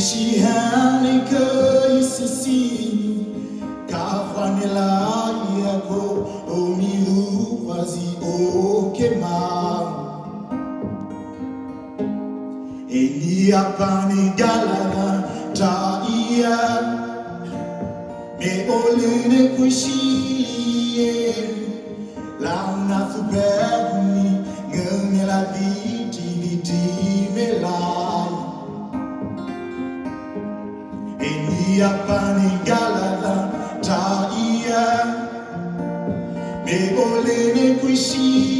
Ishihani kaisisi Kafanela yako Omiru wazi okema Eni apani galana Taia Me olene kushiliye Launa thubeni Ngene la viti melai Eni apani galana Taia Me olene kushiliye